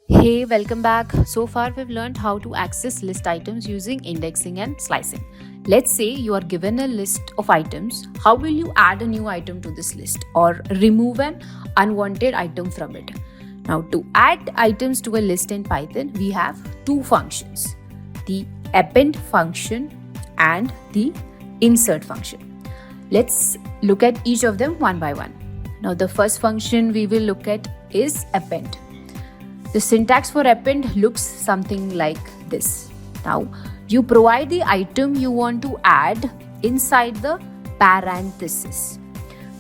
Hey, welcome back. So far, we've learned how to access list items using indexing and slicing. Let's say you are given a list of items. How will you add a new item to this list or remove an unwanted item from it? Now, to add items to a list in Python, we have two functions, the append function and the insert function. Let's look at each of them one by one. Now, the first function we will look at is append. The syntax for append looks something like this. Now, you provide the item you want to add inside the parenthesis,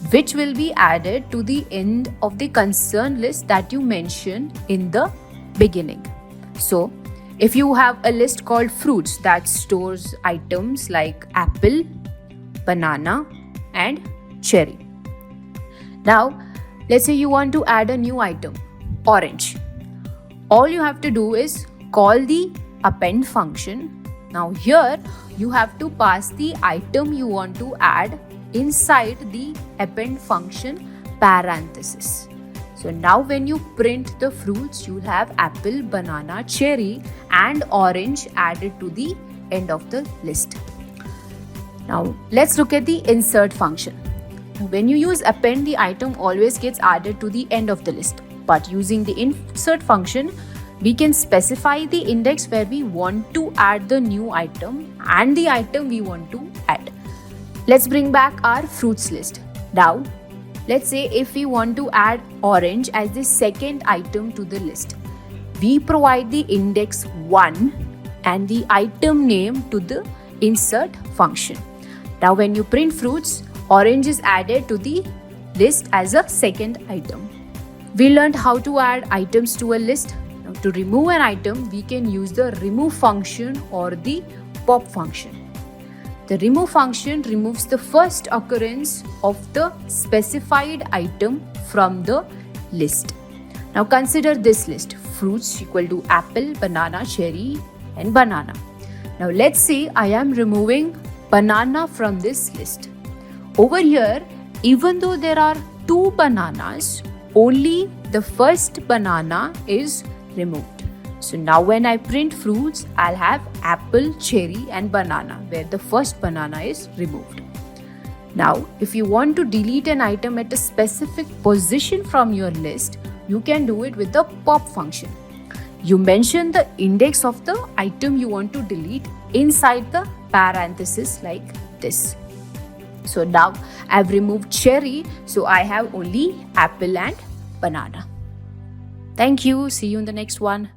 which will be added to the end of the concerned list that you mentioned in the beginning. So, if you have a list called fruits that stores items like apple, banana, and cherry. Now, let's say you want to add a new item, orange. All you have to do is call the append function. Now here you have to pass the item you want to add inside the append function parenthesis. So now when you print the fruits, you have apple, banana, cherry and orange added to the end of the list. Now let's look at the insert function. When you use append, the item always gets added to the end of the list. But using the insert function, we can specify the index where we want to add the new item and the item we want to add. Let's bring back our fruits list. Now, let's say if we want to add orange as the second item to the list, we provide the index 1 and the item name to the insert function. Now, when you print fruits, orange is added to the list as a second item. We learned how to add items to a list. Now, to remove an item, we can use the remove function or the pop function. The remove function removes the first occurrence of the specified item from the list. Now consider this list, fruits equal to apple, banana, cherry and banana. Now let's say I am removing banana from this list. Over here, even though there are two bananas, only the first banana is removed. So now when I print fruits, I'll have apple, cherry and banana where the first banana is removed. Now, if you want to delete an item at a specific position from your list, you can do it with the pop function. You mention the index of the item you want to delete inside the parenthesis like this. So now I've removed cherry, so I have only apple and banana. Thank you. See you in the next one.